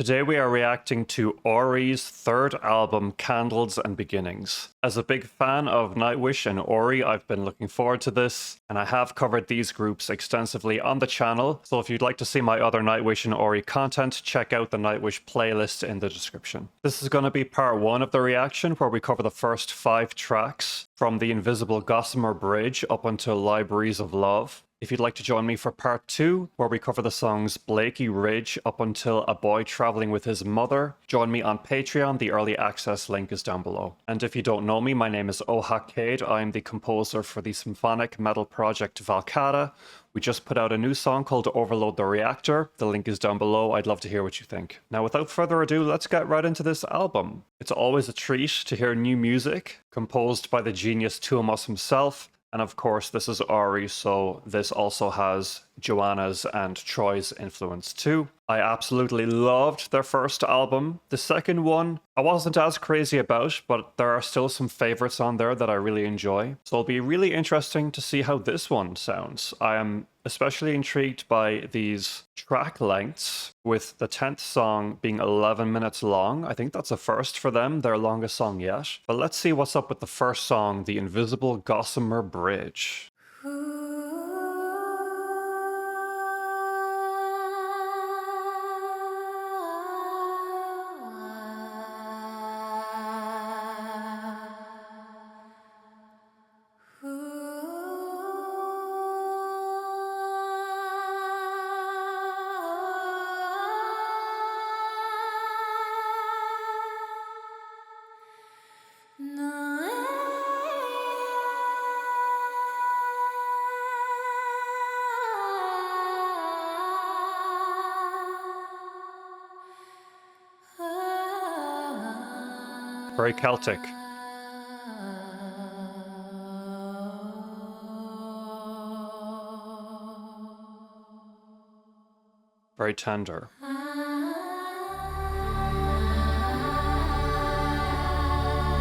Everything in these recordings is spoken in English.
Today we are reacting to Auri's third album, Candles and Beginnings. As a big fan of Nightwish and Auri, I've been looking forward to this, and I have covered these groups extensively on the channel, so if you'd like to see my other Nightwish and Auri content, check out the Nightwish playlist in the description. This is going to be part 1 of the reaction, where we cover the first 5 tracks, from the Invisible Gossamer Bridge up until Libraries of Love. If you'd like to join me for part 2, where we cover the songs Blakey Ridge up until A Boy Traveling with His Mother, join me on Patreon. The early access link is down below. And if you don't know me, my name is Ohakade. I am the composer for the symphonic metal project Valkata. We just put out a new song called Overload the Reactor. The link is down below. I'd love to hear what you think. Now, without further ado, let's get right into this album. It's always a treat to hear new music, composed by the genius Tuomas himself. And of course, this is Auri, so this also has Joanna's and Troy's influence too. I absolutely loved their first album. The second one, I wasn't as crazy about, but there are still some favorites on there that I really enjoy. So it'll be really interesting to see how this one sounds. I am especially intrigued by these track lengths, with the 10th song being 11 minutes long. I think that's a first for them, their longest song yet. But let's see what's up with the first song, The Invisible Gossamer Bridge. Very Celtic. Very tender.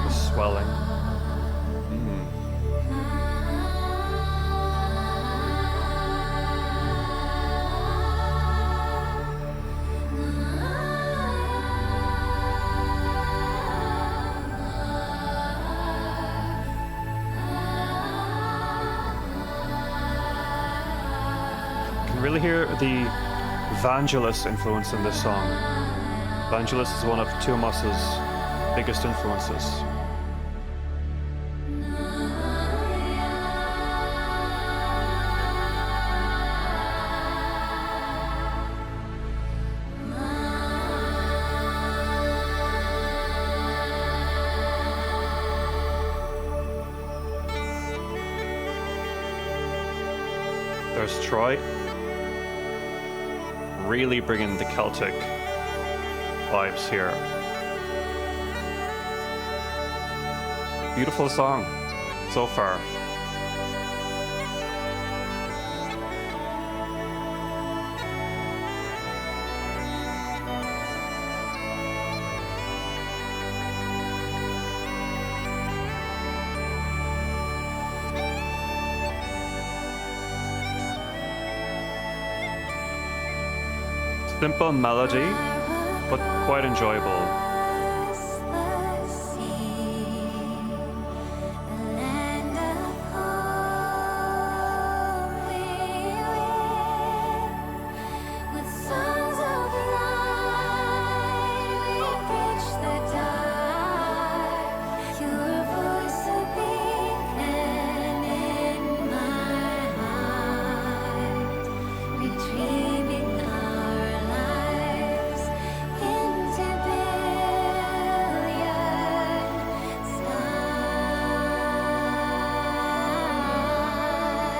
The swelling. Really hear the Vangelis influence in this song. Vangelis is one of Tuomas's biggest influences. There's Troy. Really bringing the Celtic vibes here. Beautiful song so far. Simple melody, but quite enjoyable.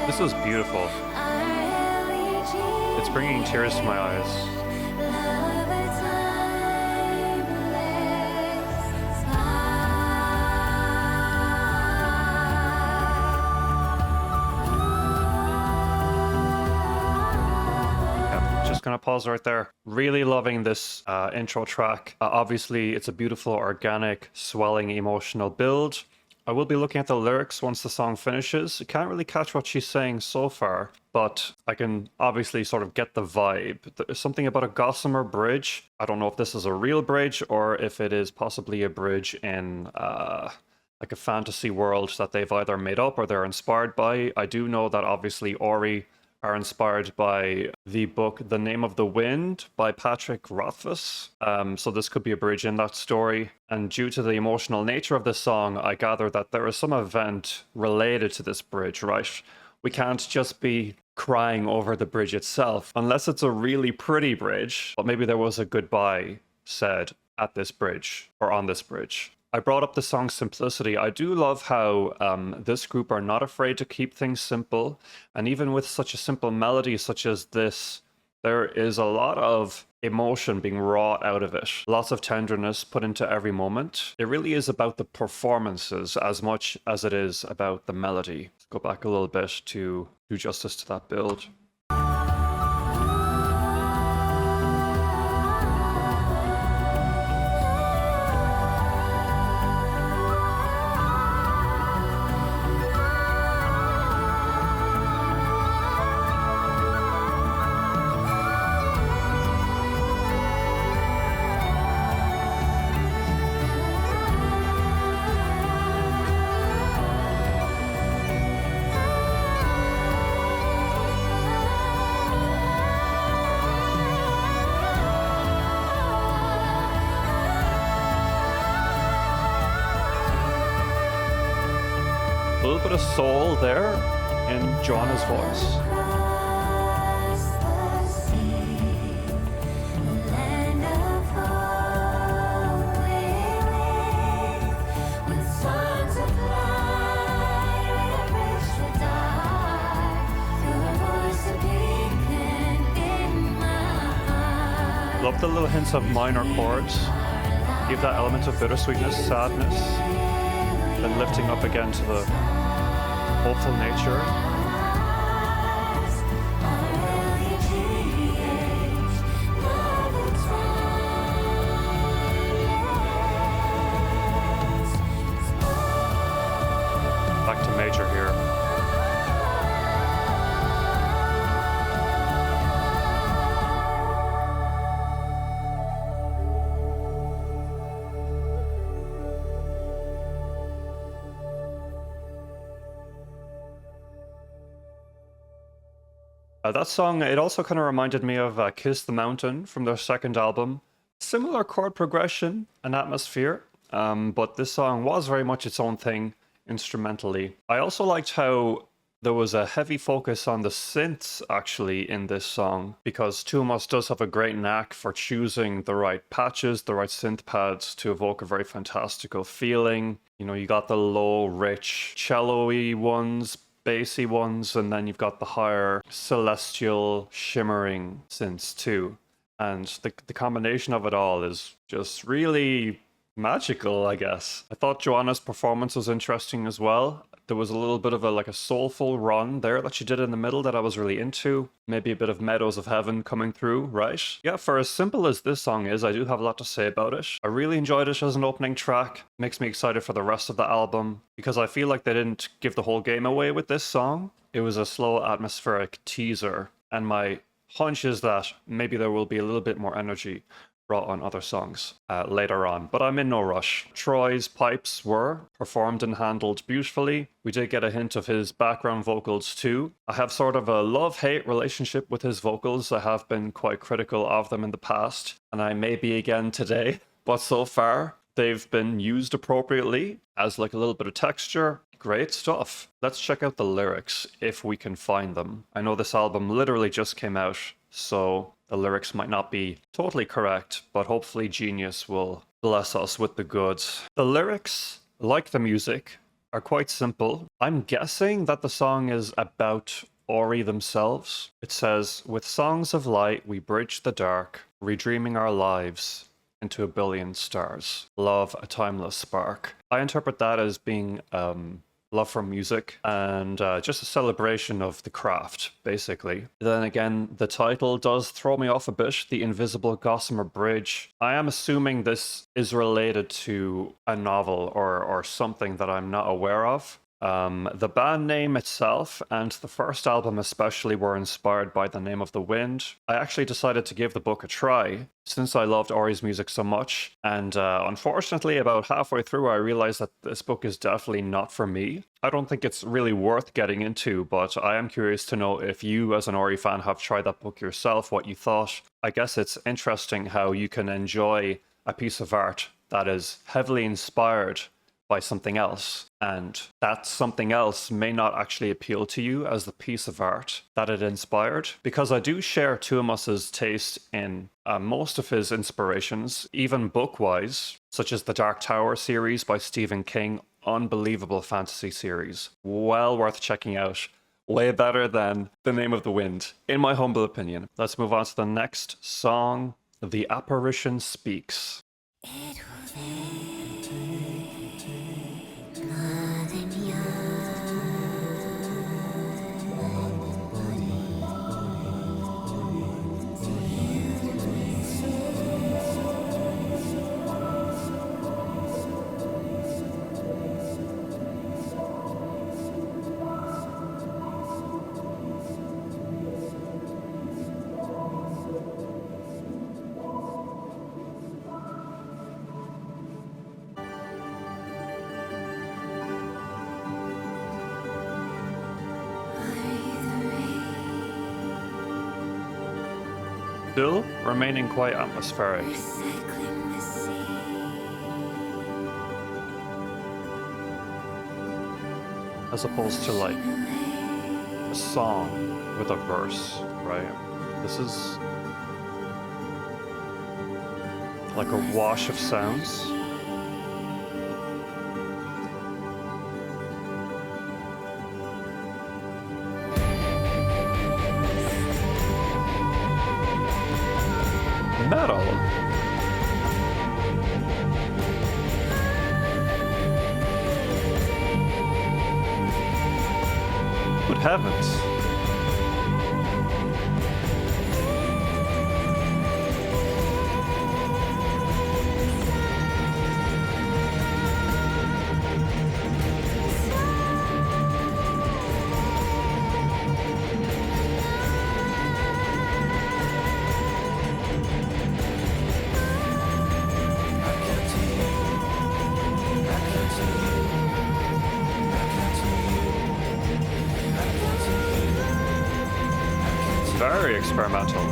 This was beautiful. It's bringing tears to my eyes. Just gonna pause right there. Really loving this intro track. Obviously, it's a beautiful, organic, swelling, emotional build. I will be looking at the lyrics once the song finishes. I can't really catch what she's saying so far, but I can obviously sort of get the vibe. There's something about a Gossamer bridge. I don't know if this is a real bridge or if it is possibly a bridge in like a fantasy world that they've either made up or they're inspired by. I do know that obviously Auri are inspired by the book The Name of the Wind by Patrick Rothfuss. So this could be a bridge in that story. And due to the emotional nature of this song, I gather that there is some event related to this bridge, right? We can't just be crying over the bridge itself, unless it's a really pretty bridge. But maybe there was a goodbye said at this bridge, or on this bridge. I brought up the song Simplicity. I do love how this group are not afraid to keep things simple. And even with such a simple melody such as this, there is a lot of emotion being wrought out of it. Lots of tenderness put into every moment. It really is about the performances as much as it is about the melody. Let's go back a little bit to do justice to that build. A little bit of soul there in Joanna's voice. Love the little hints of minor chords. Give that element of bittersweetness, sadness, then lifting up again to the hopeful nature. Back to major here. That song, it also kind of reminded me of Kiss the Mountain from their second album. Similar chord progression and atmosphere, but this song was very much its own thing instrumentally. I also liked how there was a heavy focus on the synths actually in this song, because Tuomas does have a great knack for choosing the right patches, the right synth pads to evoke a very fantastical feeling. You know, you got the low, rich, cello-y ones, bassy ones, and then you've got the higher celestial shimmering synths too, and the combination of it all is just really magical, I guess. I thought Joanna's performance was interesting as well. There was a little bit of a soulful run there that she did in the middle that I was really into. Maybe a bit of Meadows of Heaven coming through, right? Yeah, for as simple as this song is, I do have a lot to say about it. I really enjoyed it as an opening track. Makes me excited for the rest of the album, because I feel like they didn't give the whole game away with this song. It was a slow, atmospheric teaser, and my hunch is that maybe there will be a little bit more energy brought on other songs later on, but I'm in no rush. Troy's pipes were performed and handled beautifully. We did get a hint of his background vocals too. I have sort of a love-hate relationship with his vocals. I have been quite critical of them in the past, and I may be again today, but so far they've been used appropriately as like a little bit of texture. Great stuff. Let's check out the lyrics if we can find them. I know this album literally just came out, so the lyrics might not be totally correct, but hopefully Genius will bless us with the goods. The lyrics, like the music, are quite simple. I'm guessing that the song is about Auri themselves. It says, "With songs of light we bridge the dark, redreaming our lives into a billion stars. Love a timeless spark." I interpret that as being love for music, and just a celebration of the craft, basically. Then again, the title does throw me off a bit, The Invisible Gossamer Bridge. I am assuming this is related to a novel or something that I'm not aware of. The band name itself and the first album especially were inspired by the name of the wind. I actually decided to give the book a try since I loved Auri's music so much, and unfortunately about halfway through I realized that this book is definitely not for me. I don't think it's really worth getting into, but I am curious to know if you as an Auri fan have tried that book yourself, what you thought. I guess it's interesting how you can enjoy a piece of art that is heavily inspired by something else, and that something else may not actually appeal to you as the piece of art that it inspired. Because I do share Tuomas's taste in most of his inspirations, even book-wise, such as the Dark Tower series by Stephen King, unbelievable fantasy series, well worth checking out. Way better than The Name of the Wind, in my humble opinion. Let's move on to the next song, The Apparition Speaks. Still remaining quite atmospheric. As opposed to like a song with a verse, right? This is like a wash of sounds. Metal. Good heavens. Very experimental.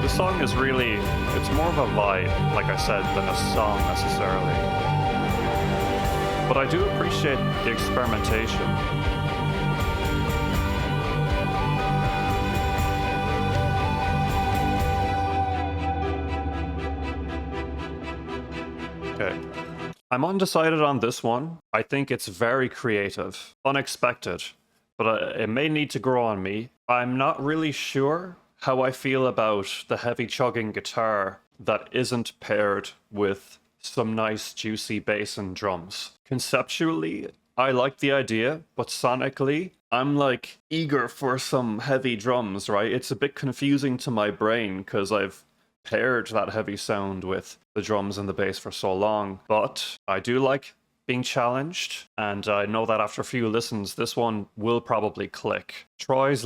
The song is really, it's more of a vibe, like I said, than a song necessarily. But I do appreciate the experimentation. Okay. I'm undecided on this one. I think it's very creative, unexpected, but it may need to grow on me. I'm not really sure how I feel about the heavy chugging guitar that isn't paired with some nice juicy bass and drums. Conceptually, I like the idea, but sonically, I'm like eager for some heavy drums, right? It's a bit confusing to my brain because I've paired that heavy sound with the drums and the bass for so long, but I do like being challenged, and I know that after a few listens, this one will probably click. Troy's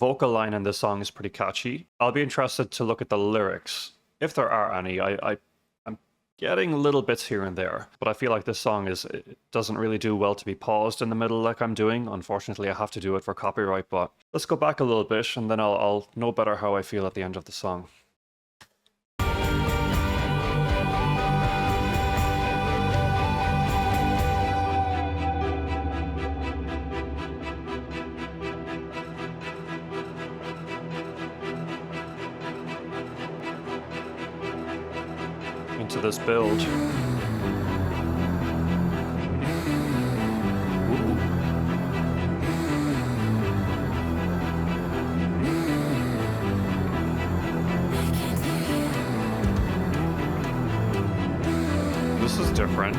vocal line in this song is pretty catchy. I'll be interested to look at the lyrics, if there are any. I'm getting little bits here and there, but I feel like this song it doesn't really do well to be paused in the middle like I'm doing. Unfortunately, I have to do it for copyright, but let's go back a little bit and then I'll know better how I feel at the end of the song. into this build. Ooh. This is different.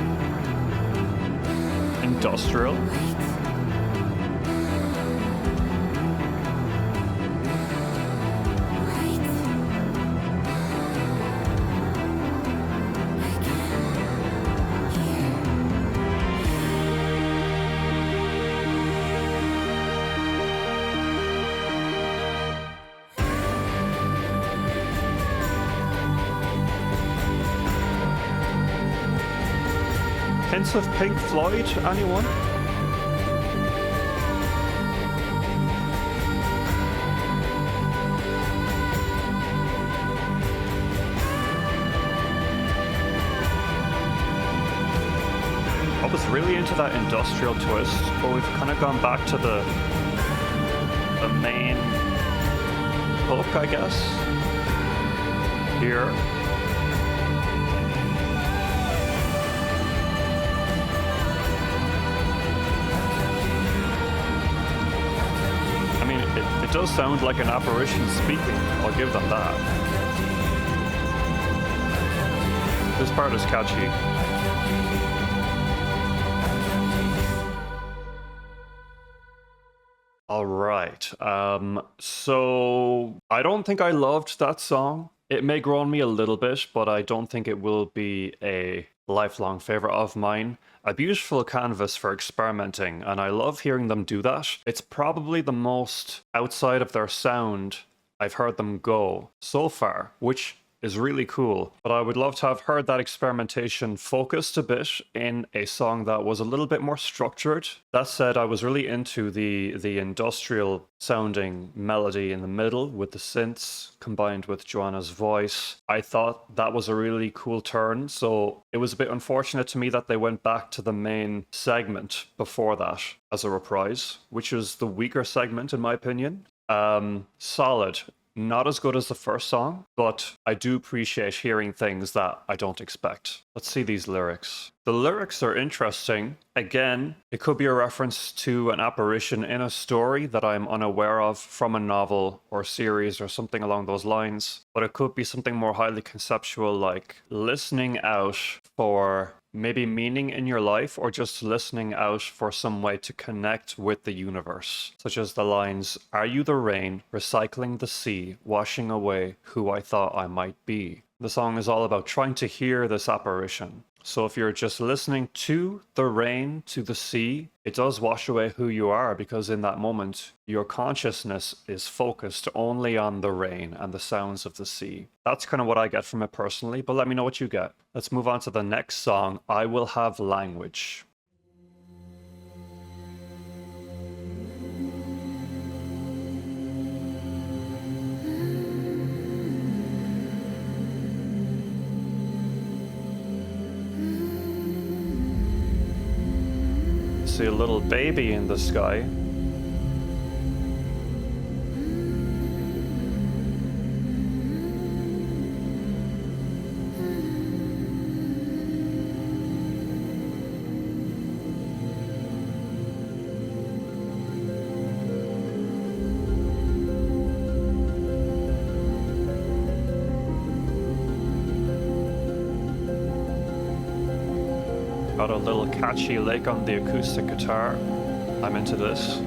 Industrial. Hints of Pink Floyd, anyone? I was really into that industrial twist, but we've kind of gone back to the main hook, I guess, here. It does sound like an apparition speaking, I'll give them that. This part is catchy. Alright, so I don't think I loved that song. It may grow on me a little bit, but I don't think it will be a lifelong favorite of mine. A beautiful canvas for experimenting, and I love hearing them do that. It's probably the most outside of their sound I've heard them go so far, which is really cool. But I would love to have heard that experimentation focused a bit in a song that was a little bit more structured. That said, I was really into the industrial sounding melody in the middle with the synths combined with Joanna's voice. I thought that was a really cool turn, so it was a bit unfortunate to me that they went back to the main segment before that as a reprise, which was the weaker segment in my opinion. Solid. Not as good as the first song, but I do appreciate hearing things that I don't expect. Let's see these lyrics. The lyrics are interesting. Again, it could be a reference to an apparition in a story that I'm unaware of from a novel or series or something along those lines. But it could be something more highly conceptual, like listening out for maybe meaning in your life, or just listening out for some way to connect with the universe. Such as the lines, "Are you the rain, recycling the sea, washing away who I thought I might be?" The song is all about trying to hear this apparition. So if you're just listening to the rain, to the sea, it does wash away who you are, because in that moment, your consciousness is focused only on the rain and the sounds of the sea. That's kind of what I get from it personally, but let me know what you get. Let's move on to the next song, I Will Have Language. See a little baby in the sky. Got a little catchy lick on the acoustic guitar. I'm into this.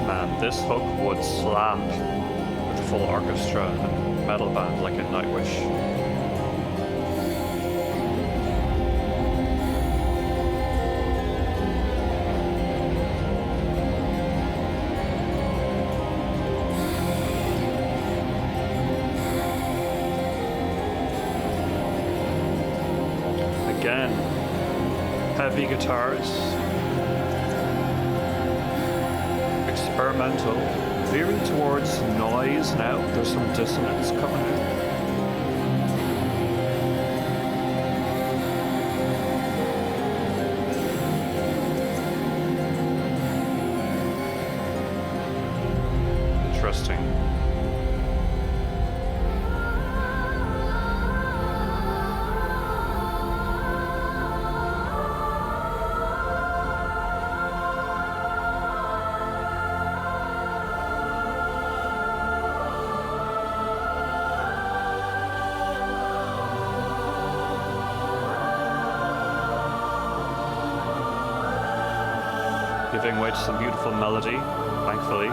Man, this hook would slap with full orchestra and metal band like a Nightwish. Again, heavy guitars, experimental, veering towards noise now. There's some dissonance coming in. interesting. Giving way to some beautiful melody, thankfully.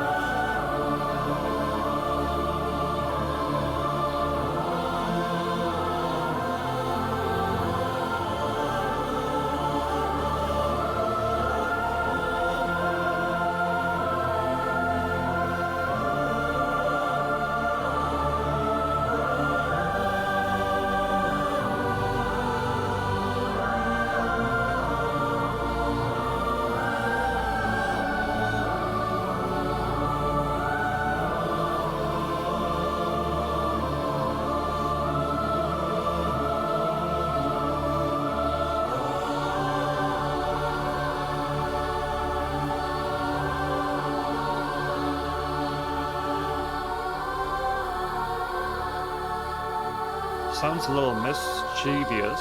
Sounds a little mischievous.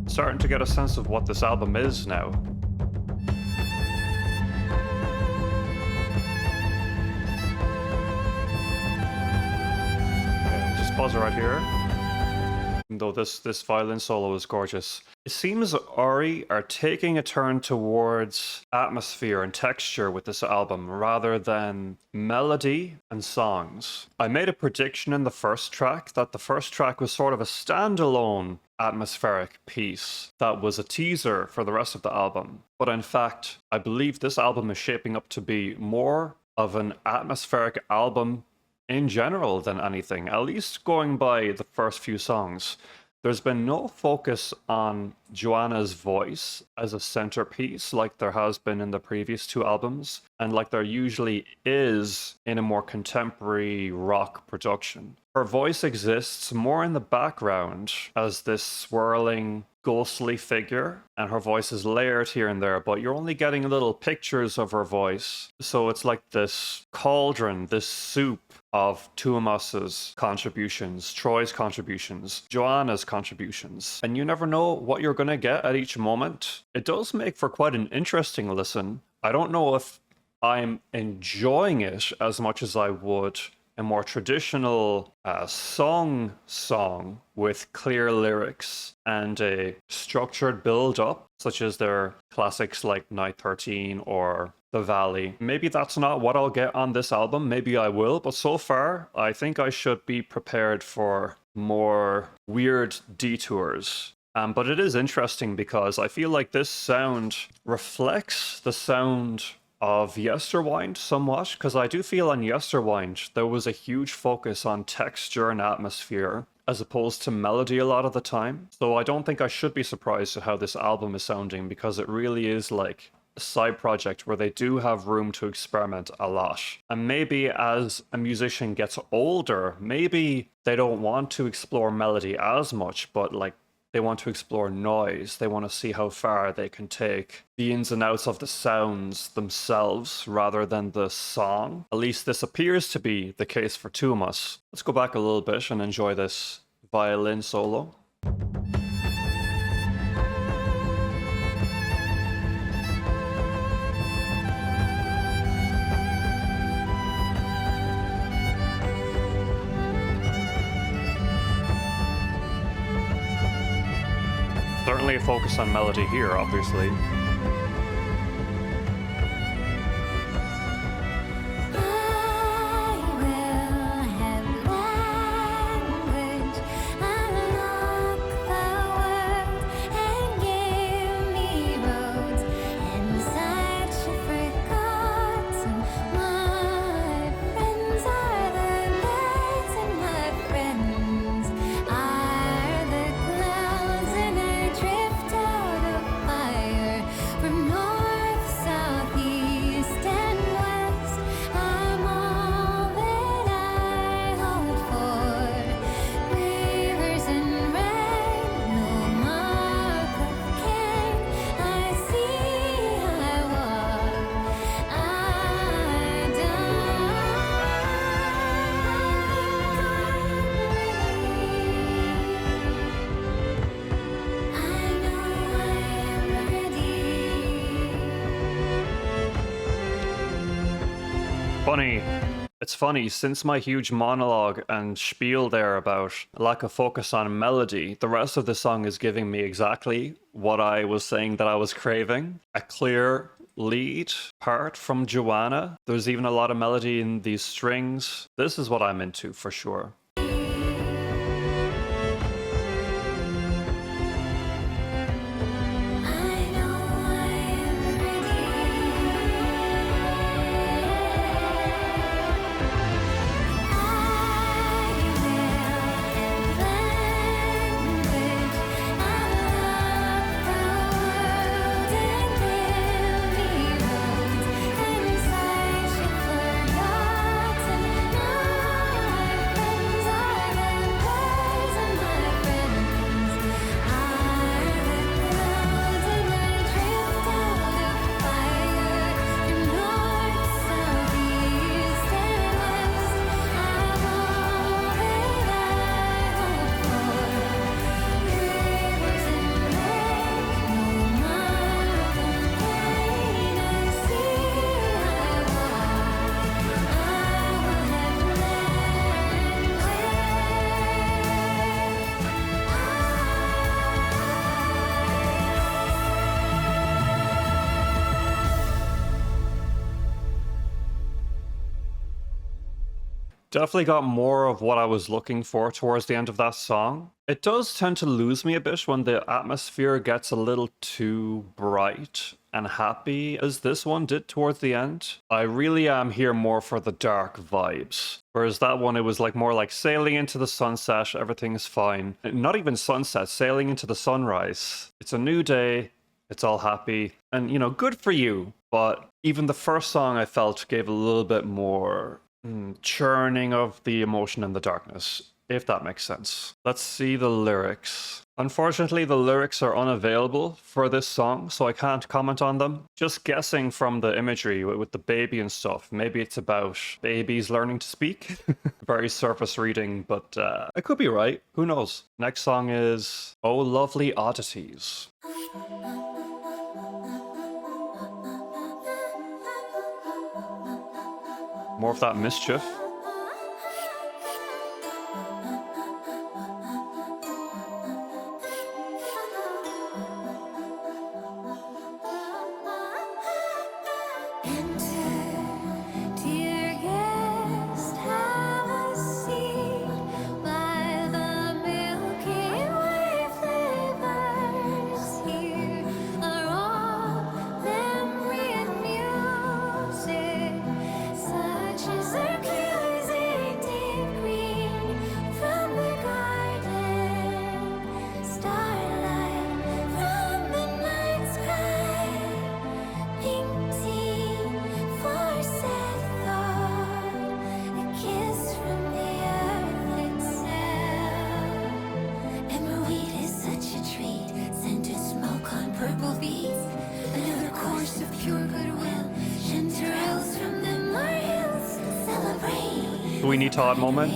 Starting to get a sense of what this album is now. Okay, just pause it right here. Though this violin solo is gorgeous. It seems Auri are taking a turn towards atmosphere and texture with this album rather than melody and songs. I made a prediction in the first track that the first track was sort of a standalone atmospheric piece that was a teaser for the rest of the album. But in fact, I believe this album is shaping up to be more of an atmospheric album in general than anything, at least going by the first few songs. There's been no focus on Joanna's voice as a centerpiece like there has been in the previous two albums, and like there usually is in a more contemporary rock production. Her voice exists more in the background as this swirling, ghostly figure, and her voice is layered here and there, but you're only getting little pictures of her voice. So it's like this cauldron, this soup of Tuomas's contributions, Troy's contributions, Joanna's contributions, and you never know what you're going to get at each moment. It does make for quite an interesting listen. I don't know if I'm enjoying it as much as I would a more traditional song with clear lyrics and a structured build-up, such as their classics like Night 13 or The Valley. Maybe that's not what I'll get on this album, maybe I will, but so far I think I should be prepared for more weird detours. But it is interesting because I feel like this sound reflects the sound of Yesterwind somewhat, because I do feel on Yesterwind there was a huge focus on texture and atmosphere as opposed to melody a lot of the time. So I don't think I should be surprised at how this album is sounding, because it really is like a side project where they do have room to experiment a lot. And maybe as a musician gets older, maybe they don't want to explore melody as much, but like they want to explore noise. They want to see how far they can take the ins and outs of the sounds themselves rather than the song. At least this appears to be the case for Tuomas. Let's go back a little bit and enjoy this violin solo. Certainly a focus on melody here, obviously. Funny. It's funny, since my huge monologue and spiel there about lack of focus on melody, the rest of the song is giving me exactly what I was saying that I was craving. A clear lead part from Joanna. There's even a lot of melody in these strings. This is what I'm into for sure. Definitely got more of what I was looking for towards the end of that song. It does tend to lose me a bit when the atmosphere gets a little too bright and happy as this one did towards the end. I really am here more for the dark vibes. Whereas that one, it was like more like sailing into the sunset, everything is fine. Not even sunset, sailing into the sunrise. It's a new day, it's all happy, and you know, good for you. But even the first song I felt gave a little bit more churning of the emotion in the darkness, if that makes sense. Let's see the lyrics. Unfortunately, the lyrics are unavailable for this song, so I can't comment on them. Just guessing from the imagery with the baby and stuff. Maybe it's about babies learning to speak. Very surface reading, but I could be right. Who knows? Next song is Oh Lovely Oddities. More of that mischief. Do we need Todd moment?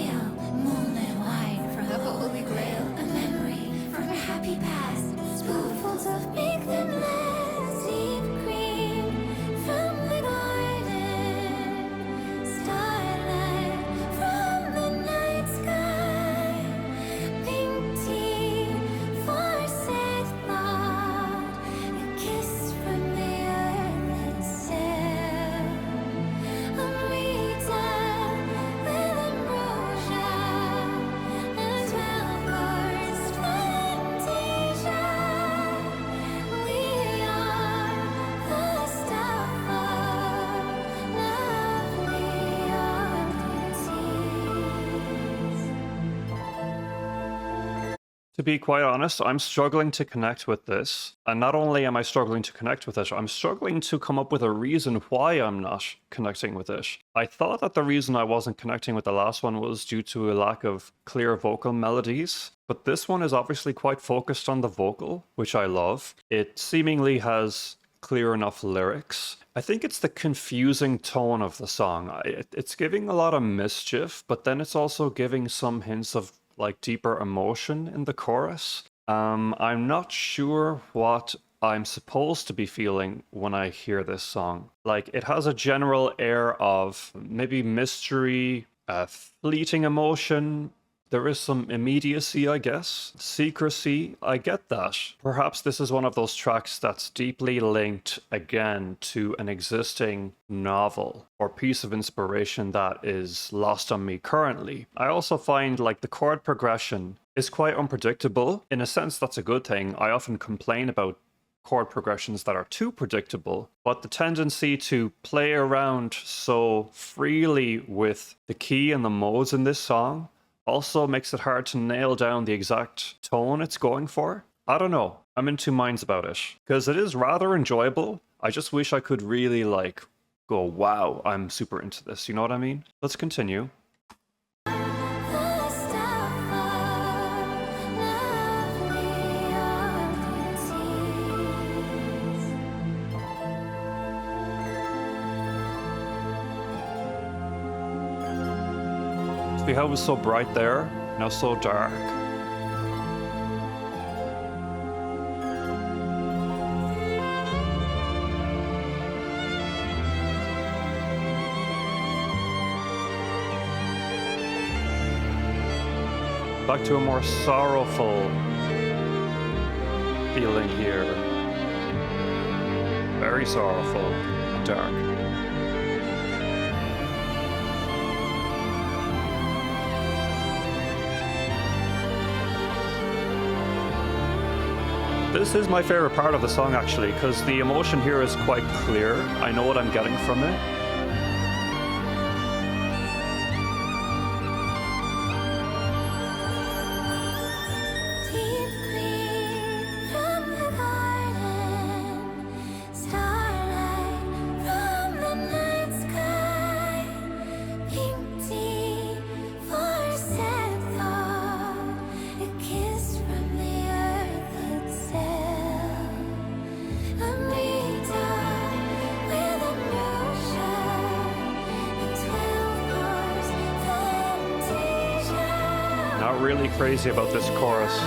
To be quite honest, I'm struggling to connect with this. And not only am I struggling to connect with it, I'm struggling to come up with a reason why I'm not connecting with it. I thought that the reason I wasn't connecting with the last one was due to a lack of clear vocal melodies. But this one is obviously quite focused on the vocal, which I love. It seemingly has clear enough lyrics. I think it's the confusing tone of the song. It's giving a lot of mischief, but then it's also giving some hints of like deeper emotion in the chorus. I'm not sure what I'm supposed to be feeling when I hear this song. Like, it has a general air of maybe mystery, fleeting emotion. There is some immediacy, I guess. Secrecy, I get that. Perhaps this is one of those tracks that's deeply linked again to an existing novel or piece of inspiration that is lost on me currently. I also find like the chord progression is quite unpredictable. In a sense, that's a good thing. I often complain about chord progressions that are too predictable, but the tendency to play around so freely with the key and the modes in this song also makes it hard to nail down the exact tone it's going for. I don't know. I'm in two minds about it, because it is rather enjoyable. I just wish I could really like go, wow, I'm super into this. You know what I mean? Let's continue. See how it was so bright there, now so dark. Back to a more sorrowful feeling here. Very sorrowful and dark. This is my favorite part of the song, actually, because the emotion here is quite clear. I know what I'm getting from it. Not really crazy about this chorus.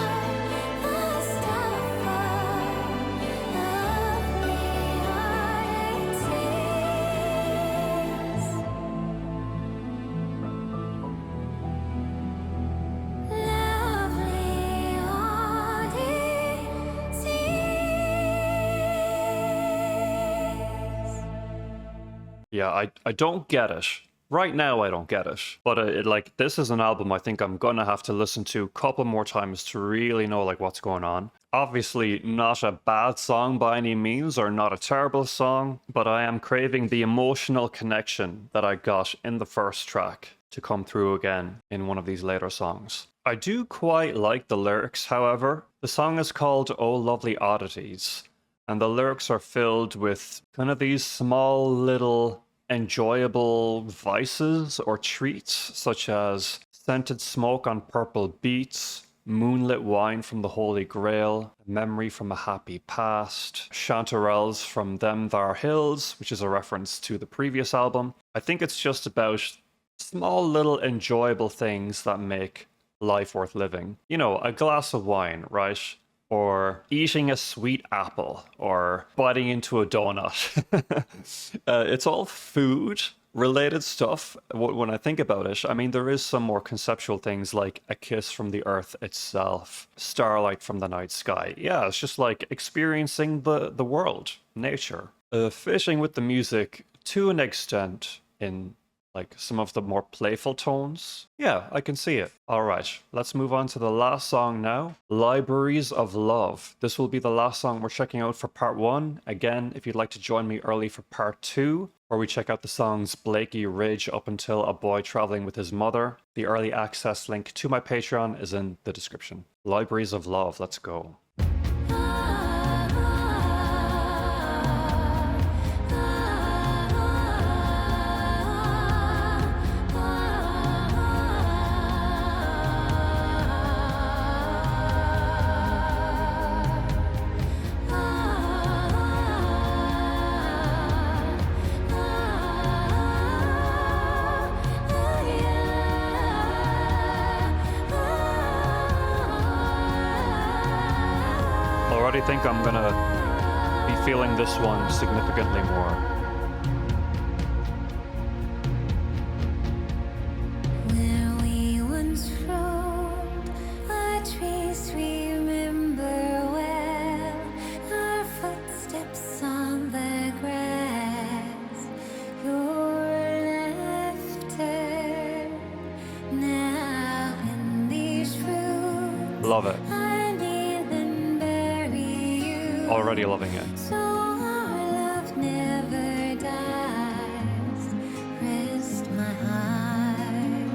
Yeah, I don't get it. Right now, I don't get it. But like, this is an album I think I'm gonna have to listen to a couple more times to really know like what's going on. Obviously, not a bad song by any means, or not a terrible song, but I am craving the emotional connection that I got in the first track to come through again in one of these later songs. I do quite like the lyrics, however. The song is called Oh Lovely Oddities, and the lyrics are filled with kind of these small little enjoyable vices or treats, such as scented smoke on purple beets, moonlit wine from the Holy Grail, memory from a happy past, chanterelles from Them Thar Hills, which is a reference to the previous album. I think it's just about small little enjoyable things that make life worth living. You know, a glass of wine, right? Or eating a sweet apple, or biting into a donut. It's all food-related stuff when I think about it. I mean, there is some more conceptual things like a kiss from the earth itself, starlight from the night sky. Yeah, it's just like experiencing the world, nature. Fitting with the music to an extent in like some of the more playful tones. Yeah, I can see it. All right, let's move on to the last song now. Libraries of Love. This will be the last song we're checking out for part 1. Again, if you'd like to join me early for part 2, where we check out the songs Blakey Ridge up until A Boy Traveling with His Mother, the early access link to my Patreon is in the description. Libraries of Love, let's go. I think I'm gonna be feeling this one significantly more. Where we once roamed, our trees we remember well, our footsteps on the grass, your laughter. Now in these rooms, Love it. I kneel and bury you. Already loving it. So our love never dies. Rest my heart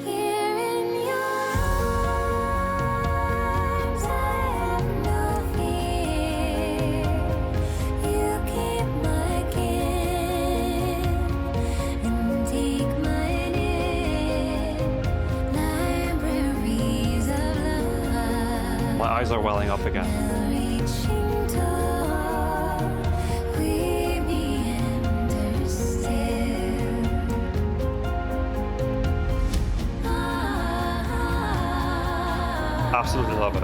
here in your arms. I have no fear. You keep my kin and take mine in libraries of love. My eyes are welling up again. Reaching tall, we meander still. Absolutely love it.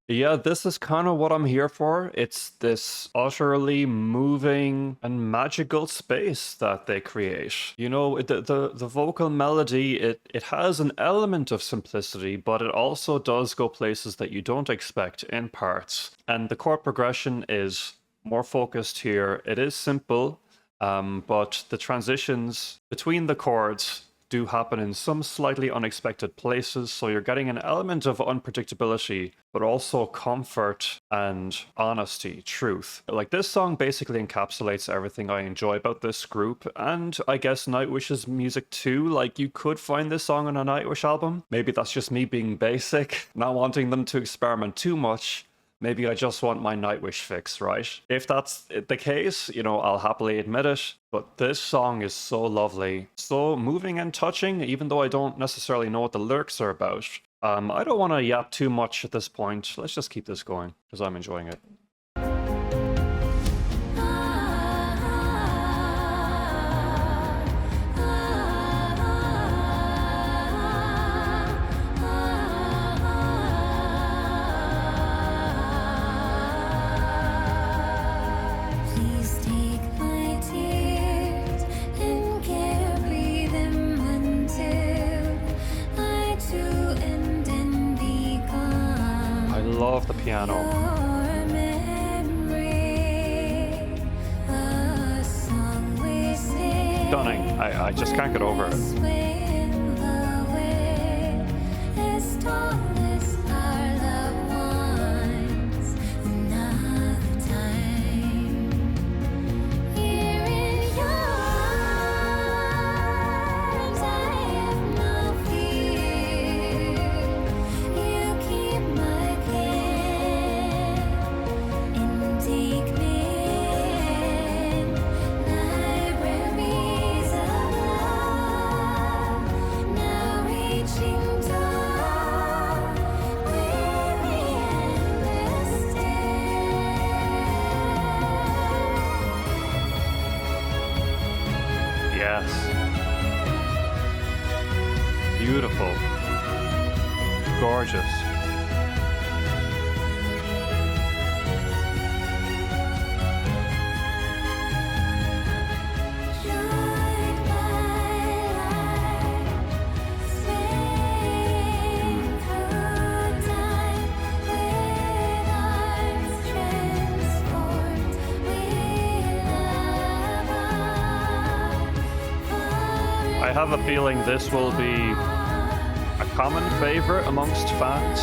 Yeah, this is kind of what I'm here for. It's this utterly moving and magical space that they create. You know, the vocal melody, it has an element of simplicity, but it also does go places that you don't expect in parts. And the chord progression is more focused here. It is simple, but the transitions between the chords do happen in some slightly unexpected places, so you're getting an element of unpredictability, but also comfort and honesty, truth. Like, this song basically encapsulates everything I enjoy about this group, and I guess Nightwish's music too. Like, you could find this song on a Nightwish album. Maybe that's just me being basic, not wanting them to experiment too much. Maybe I just want my Nightwish fix, right? If that's the case, you know, I'll happily admit it. But this song is so lovely, so moving and touching, even though I don't necessarily know what the lyrics are about. I don't want to yap too much at this point. Let's just keep this going, because I'm enjoying it. Please take my tears and carry them until I too end and be gone. I love the piano. Your memory, a song we sing. Stunning. I just can't get over it. When the wind is tall as our loved ones, another time. Here in your arms, I have no fear. You keep my care and take me in libraries of love. Now reaching tall, weary and Yes. Beautiful. Gorgeous. joined by light, swaying through time with arms transformed. We love I have a feeling this will be a common favorite amongst fans.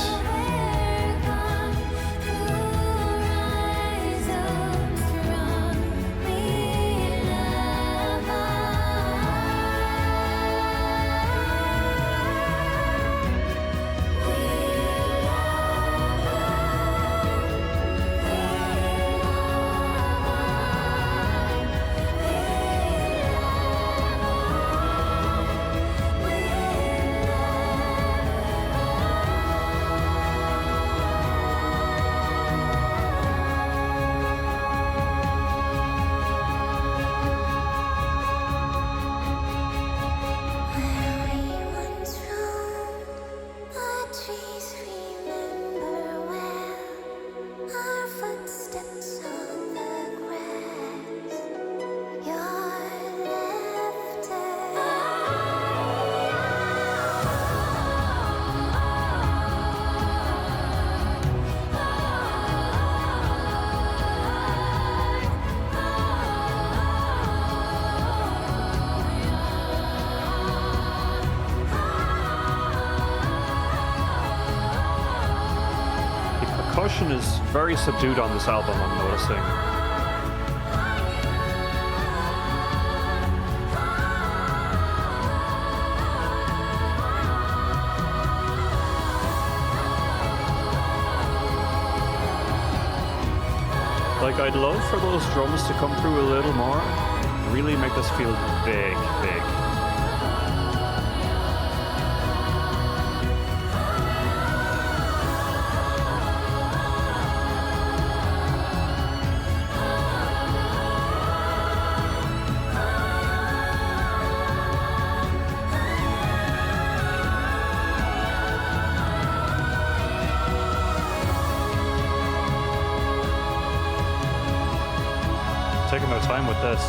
percussion is very subdued on this album, I'm noticing. Like, I'd love for those drums to come through a little more. Really make this feel big, big. Taking their time with this.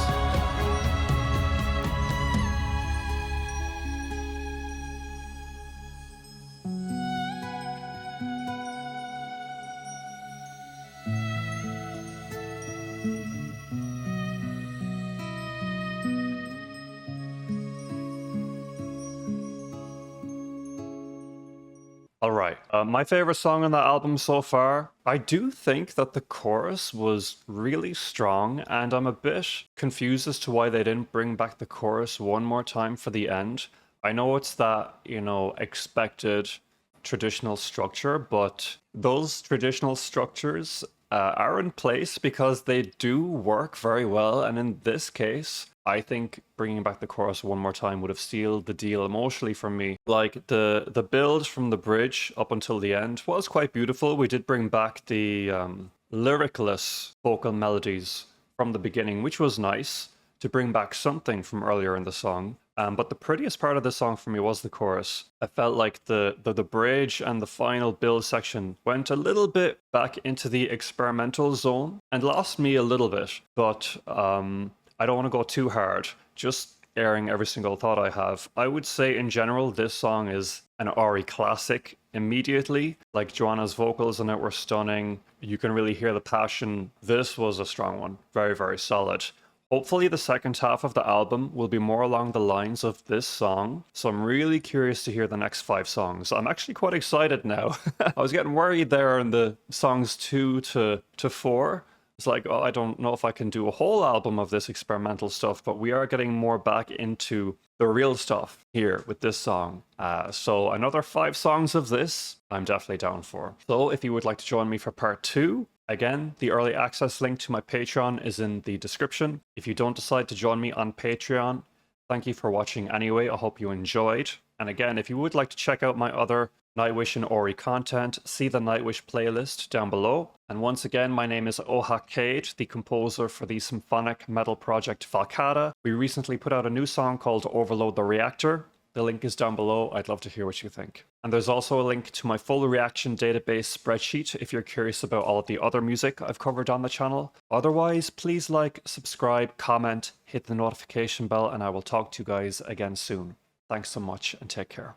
Alright, my favorite song on that album so far. I do think that the chorus was really strong, and I'm a bit confused as to why they didn't bring back the chorus one more time for the end. I know it's that, expected traditional structure, but those traditional structures are in place because they do work very well, and in this case, I think bringing back the chorus one more time would have sealed the deal emotionally for me. Like, the build from the bridge up until the end was quite beautiful. We did bring back the lyricless vocal melodies from the beginning, which was nice to bring back something from earlier in the song. But the prettiest part of the song for me was the chorus. I felt like the bridge and the final build section went a little bit back into the experimental zone and lost me a little bit. But I don't want to go too hard, just airing every single thought I have. I would say in general, this song is an Auri classic immediately. Like, Joanna's vocals in it were stunning. You can really hear the passion. This was a strong one. Very, very solid. Hopefully the second half of the album will be more along the lines of this song, so I'm really curious to hear the next 5 songs. I'm actually quite excited now. I was getting worried there in the songs 2 to 4. It's like, oh, I don't know if I can do a whole album of this experimental stuff, but we are getting more back into the real stuff here with this song. So another 5 songs of this, I'm definitely down for. So if you would like to join me for part 2, again, the early access link to my Patreon is in the description. If you don't decide to join me on Patreon, thank you for watching anyway. I hope you enjoyed. And again, if you would like to check out my other Nightwish and Auri content, see the Nightwish playlist down below. And once again, my name is Ohak Cade, the composer for the symphonic metal project Falcata. We recently put out a new song called Overload the Reactor. The link is down below. I'd love to hear what you think. And there's also a link to my full reaction database spreadsheet if you're curious about all of the other music I've covered on the channel. Otherwise, please like, subscribe, comment, hit the notification bell, and I will talk to you guys again soon. Thanks so much and take care.